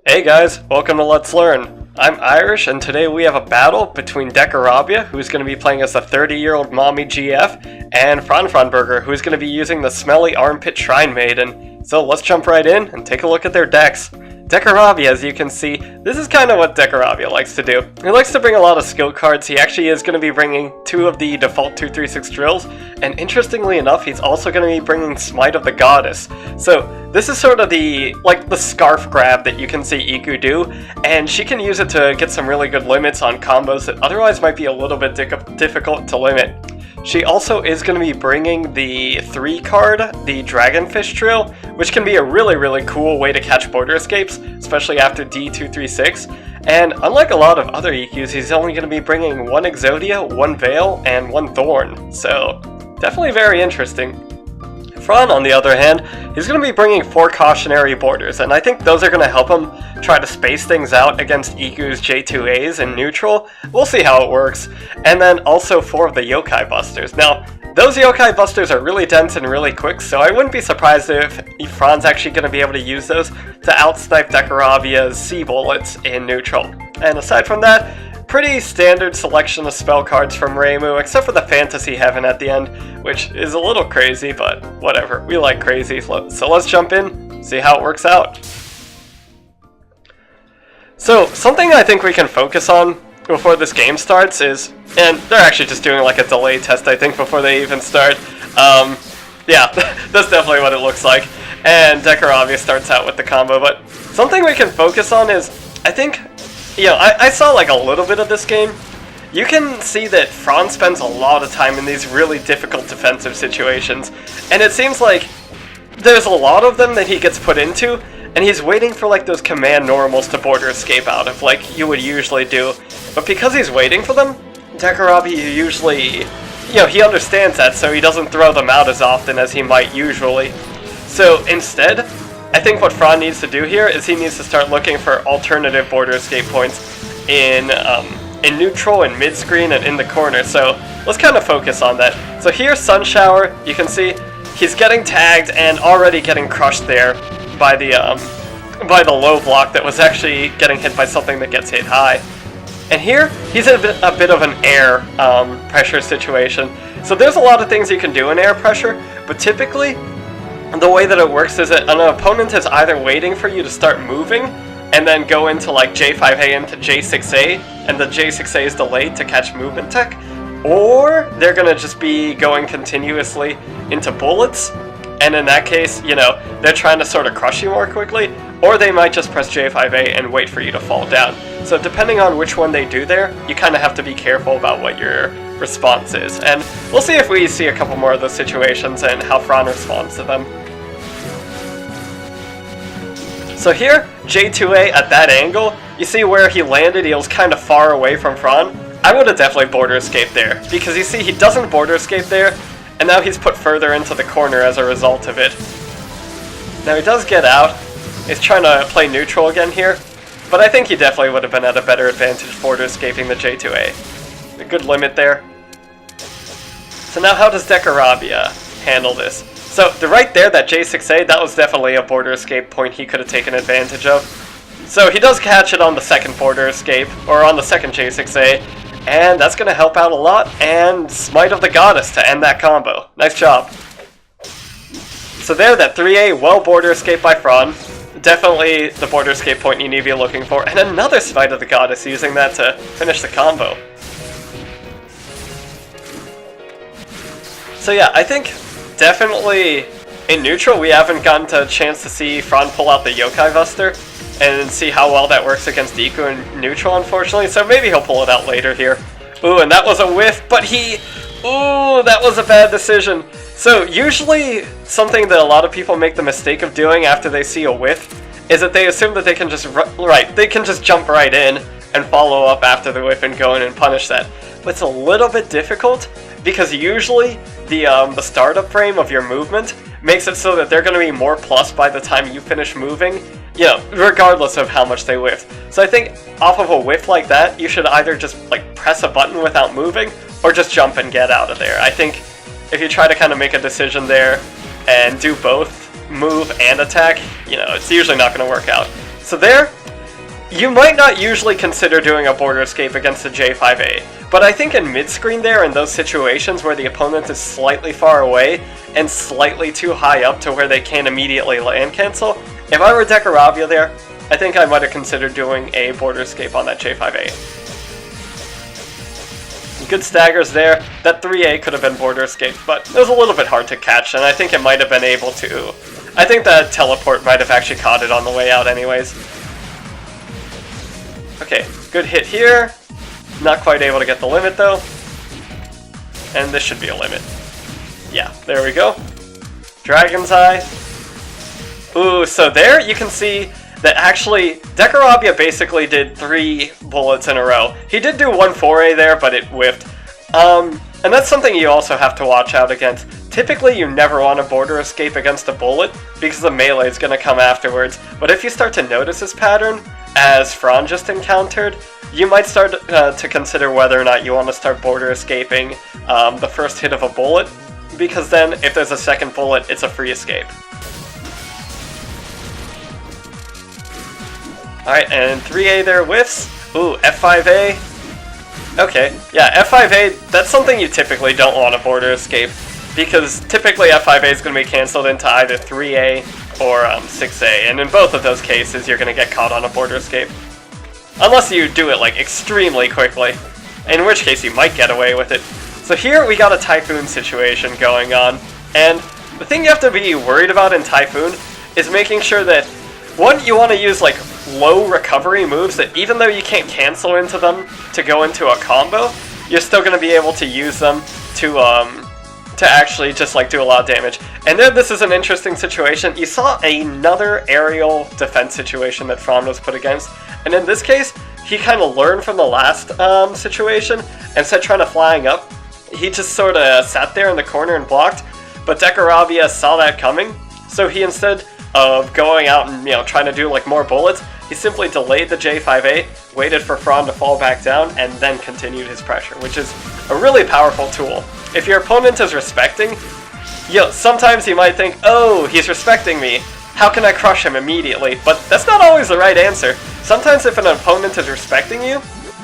Hey guys, welcome to Let's Learn. I'm Irish, and today we have a battle between Decarabia, who's going to be playing as the 30-year-old mommy GF, and FranFranBurger, who's going to be using the smelly armpit Shrine Maiden. So let's jump right in and take a look at their decks. Decarabia, as you can see, this is kind of what Decarabia likes to do. He likes to bring a lot of skill cards. He actually is going to be bringing 2 of the default 236 drills, and interestingly enough, he's also going to be bringing Smite of the Goddess. So this is sort of the scarf grab that you can see Iku do, and she can use it to get some really good limits on combos that otherwise might be a little bit difficult to limit. She also is going to be bringing the 3 card, the Dragonfish Drill, which can be a really cool way to catch border escapes, especially after D236. And unlike a lot of other EQs, he's only going to be bringing 1 Exodia, 1 Veil, and 1 Thorn. So definitely very interesting. Fran, on the other hand, he's going to be bringing 4 Cautionary Borders, and I think those are going to help him try to space things out against Iku's J2As in neutral. We'll see how it works. And then also 4 of the Yokai Busters. Now, those Yokai Busters are really dense and really quick, so I wouldn't be surprised if Fran's actually going to be able to use those to outsnipe Decarabia's C-Bullets in neutral. And aside from that, pretty standard selection of spell cards from Reimu, except for the Fantasy Heaven at the end, which is a little crazy, but whatever. We like crazy, so let's jump in, see how it works out. So, something I think we can focus on before this game starts is, and they're actually just doing like a delay test, I think, before they even start. Yeah, that's definitely what it looks like. And Decarabia starts out with the combo, but something we can focus on is, I think, you know, I saw like a little bit of this game. You can see that Fran spends a lot of time in these really difficult defensive situations, and it seems like there's a lot of them that he gets put into, and he's waiting for like those command normals to border escape out of, like you would usually do. But because he's waiting for them, Decarabia usually, you know, he understands that, so he doesn't throw them out as often as he might usually. So instead, I think what Fran needs to do here is he needs to start looking for alternative border escape points in neutral and mid-screen and in the corner. So let's kind of focus on that. So here's Sun Shower. You can see he's getting tagged and already getting crushed there by the low block that was actually getting hit by something that gets hit high. And here he's in a bit of an air pressure situation. So there's a lot of things you can do in air pressure, but typically the way that it works is that an opponent is either waiting for you to start moving and then go into like J5A into J6A, and the J6A is delayed to catch movement tech, or they're going to just be going continuously into bullets, and in that case, you know, they're trying to sort of crush you more quickly, or they might just press J5A and wait for you to fall down. So depending on which one they do there, you kind of have to be careful about what your response is. And we'll see if we see a couple more of those situations and how Fran responds to them. So here, J2A at that angle, you see where he landed, he was kind of far away from Fran. I would have definitely border escaped there, because you see he doesn't border escape there, and now he's put further into the corner as a result of it. Now he does get out, he's trying to play neutral again here, but I think he definitely would have been at a better advantage border escaping the J2A. A good limit there. So now how does Decarabia handle this? So right there, that J6A, that was definitely a border escape point he could have taken advantage of. So he does catch it on the second border escape, or on the second J6A, and that's going to help out a lot, and Smite of the Goddess to end that combo. Nice job. So there, that 3A, well border escape by Fran. Definitely the border escape point you need to be looking for, and another Smite of the Goddess, using that to finish the combo. So yeah, I think definitely in neutral we haven't gotten a chance to see Fran pull out the Yokai Buster and see how well that works against Iku in neutral, unfortunately, so maybe he'll pull it out later here. Ooh, and that was a whiff, but ooh, that was a bad decision. So usually something that a lot of people make the mistake of doing after they see a whiff is that they assume that they can just jump right in and follow up after the whiff and go in and punish that. But it's a little bit difficult because usually the startup frame of your movement makes it so that they're going to be more plus by the time you finish moving, you know, regardless of how much they whiff. So I think off of a whiff like that, you should either just like press a button without moving or just jump and get out of there. I think if you try to kind of make a decision there and do both move and attack, you know, it's usually not going to work out. So there, you might not usually consider doing a border escape against a J5A, but I think in mid-screen there, in those situations where the opponent is slightly far away and slightly too high up to where they can't immediately land cancel, if I were Decarabia there, I think I might have considered doing a border escape on that J5A. Good staggers there. That 3A could have been border escape, but it was a little bit hard to catch, and I think it might have been able to... I think that teleport might have actually caught it on the way out anyways. Okay, good hit here. Not quite able to get the limit though. And this should be a limit. Yeah, there we go. Dragon's Eye. Ooh, so there you can see that actually Decarabia basically did 3 bullets in a row. He did do 1 4A there, but it whiffed. And that's something you also have to watch out against. Typically, you never want to border escape against a bullet because the melee is going to come afterwards. But if you start to notice this pattern, as Fran just encountered, you might start to consider whether or not you want to start border escaping the first hit of a bullet, because then if there's a second bullet, it's a free escape. Alright, and 3A there whiffs. Ooh, F5A. Okay, yeah, F5A, that's something you typically don't want to border escape, because typically F5A is going to be cancelled into either 3A or 6A, and in both of those cases you're going to get caught on a border escape. Unless you do it like extremely quickly, in which case you might get away with it. So here we got a Typhoon situation going on, and the thing you have to be worried about in Typhoon is making sure that, one, you want to use like low recovery moves that even though you can't cancel into them to go into a combo, you're still going to be able to use them to actually just like do a lot of damage. And then this is an interesting situation. You saw another aerial defense situation that Fran was put against, and in this case, he kind of learned from the last situation. Instead of trying to flying up, he just sort of sat there in the corner and blocked, but Decarabia saw that coming, so he, instead of going out and, you know, trying to do like more bullets, he simply delayed the J5A, waited for Fran to fall back down, and then continued his pressure, which is a really powerful tool. If your opponent is respecting, you know, sometimes you might think, oh, he's respecting me, how can I crush him immediately? But that's not always the right answer. Sometimes if an opponent is respecting you,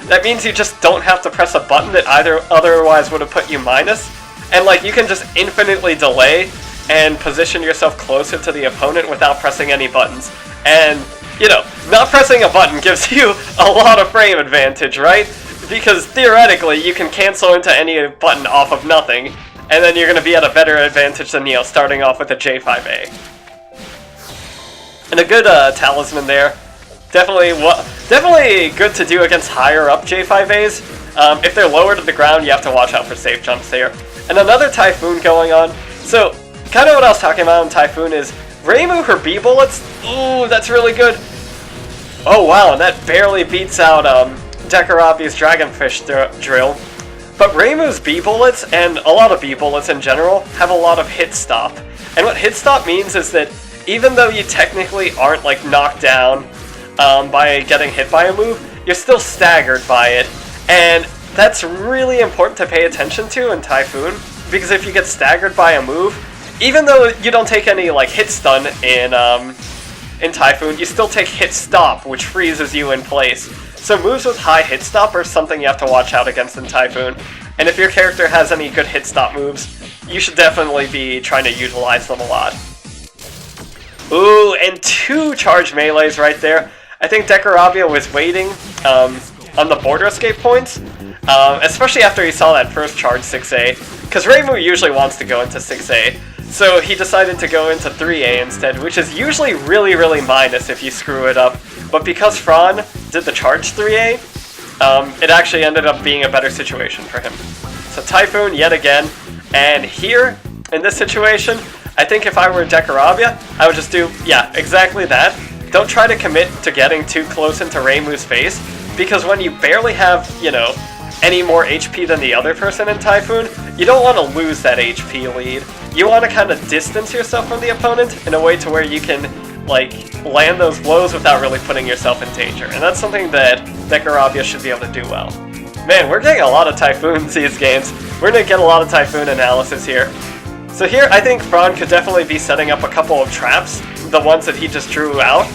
that means you just don't have to press a button that otherwise would have put you minus, and like you can just infinitely delay and position yourself closer to the opponent without pressing any buttons. And, you know, not pressing a button gives you a lot of frame advantage, right? Because theoretically, you can cancel into any button off of nothing, and then you're going to be at a better advantage than, you know, starting off with a J5A. And a good talisman there. Definitely good to do against higher up J5As. If they're lower to the ground, you have to watch out for safe jumps there. And another Typhoon going on. So, kind of what I was talking about in Typhoon is Reimu, her B bullets. Ooh, that's really good. Oh wow, and that barely beats out Decarabia's Dragonfish drill. But Reimu's B bullets, and a lot of B bullets in general, have a lot of hit stop. And what hit stop means is that even though you technically aren't like knocked down by getting hit by a move, you're still staggered by it. And that's really important to pay attention to in Typhoon, because if you get staggered by a move, even though you don't take any like hit stun in Typhoon, you still take hit stop, which freezes you in place. So moves with high hit stop are something you have to watch out against in Typhoon. And if your character has any good hit stop moves, you should definitely be trying to utilize them a lot. Ooh, and 2 charge melees right there. I think Decarabia was waiting on the border escape points, especially after he saw that first charge 6A, because Reimu usually wants to go into 6A. So he decided to go into 3A instead, which is usually really, really minus if you screw it up. But because Fran did the charge 3A, it actually ended up being a better situation for him. So Typhoon yet again, and here, in this situation, I think if I were Decarabia, I would just do, yeah, exactly that. Don't try to commit to getting too close into Reimu's face, because when you barely have, you know, any more HP than the other person in Typhoon, you don't want to lose that HP lead. You want to kind of distance yourself from the opponent in a way to where you can, like, land those blows without really putting yourself in danger. And that's something that Decarabia should be able to do well. Man, we're getting a lot of Typhoons these games. We're going to get a lot of Typhoon analysis here. So here, I think Fran could definitely be setting up a couple of traps, the ones that he just drew out,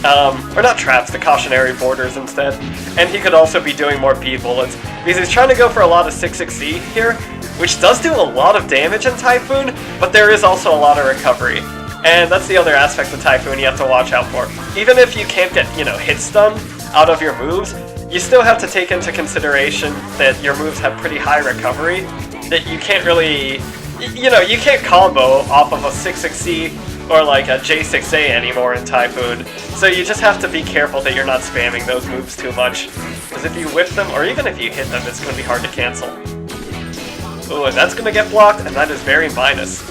or not traps, the cautionary borders instead. And he could also be doing more bead bullets, because he's trying to go for a lot of 6-6C here, which does do a lot of damage in Typhoon, but there is also a lot of recovery. And that's the other aspect of Typhoon you have to watch out for. Even if you can't get, hit stun out of your moves, you still have to take into consideration that your moves have pretty high recovery, that you can't really, you can't combo off of a 6-6C or like a J6A anymore in Typhoon. So you just have to be careful that you're not spamming those moves too much, because if you whip them, or even if you hit them, it's going to be hard to cancel. Ooh, and that's going to get blocked, and that is very minus.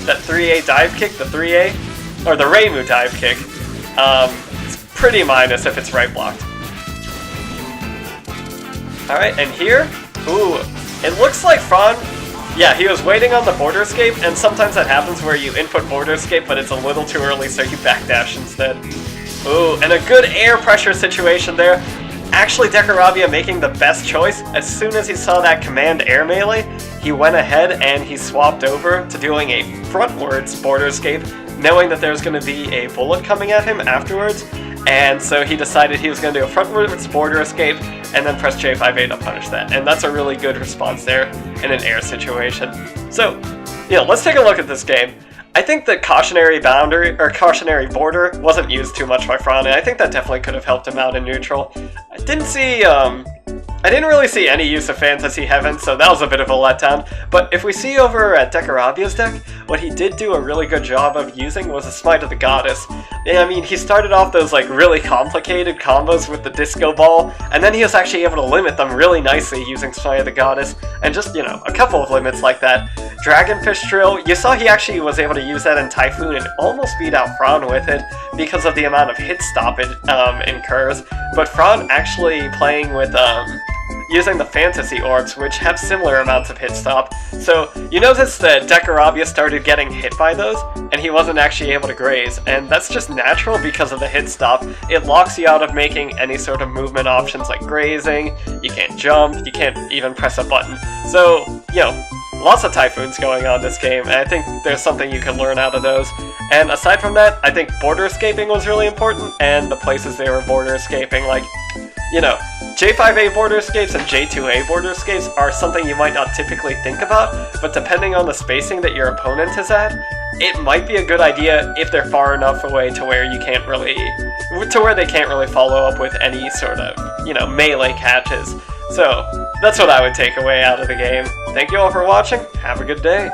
That 3A dive kick, the 3A, or the Reimu dive kick, it's pretty minus if it's right blocked. Alright, and here, ooh, it looks like Fran, yeah, he was waiting on the border escape, and sometimes that happens where you input border escape, but it's a little too early, so you backdash instead. Ooh, and a good air pressure situation there. Actually, Decarabia making the best choice. As soon as he saw that command air melee, he went ahead and he swapped over to doing a frontwards border escape, knowing that there was going to be a bullet coming at him afterwards, and so he decided he was going to do a frontwards border escape and then press J5A to punish that, and that's a really good response there in an air situation. So, let's take a look at this game. I think the cautionary boundary, or cautionary border, wasn't used too much by Fran, and I think that definitely could have helped him out in neutral. I didn't really see any use of Fantasy Heaven, so that was a bit of a letdown. But if we see over at Decarabia's deck, what he did do a really good job of using was a Smite of the Goddess. I mean, he started off those like really complicated combos with the Disco Ball, and then he was actually able to limit them really nicely using Smite of the Goddess, and just, a couple of limits like that. Dragonfish Drill, you saw he actually was able to use that in Typhoon and almost beat out Fran with it because of the amount of hit stop it incurs, but Fran actually playing with using the Fantasy Orbs, which have similar amounts of hit stop. So you notice that Decarabia started getting hit by those, and he wasn't actually able to graze, and that's just natural because of the hit stop. It locks you out of making any sort of movement options like grazing, you can't jump, you can't even press a button. So, lots of Typhoons going on this game, and I think there's something you can learn out of those. And aside from that, I think border escaping was really important, and the places they were border escaping, like, J5A border escapes and J2A border escapes are something you might not typically think about, but depending on the spacing that your opponent is at, it might be a good idea if they're far enough away to where you can't really, they can't really follow up with any sort of, melee catches. So, that's what I would take away out of the game. Thank you all for watching, have a good day.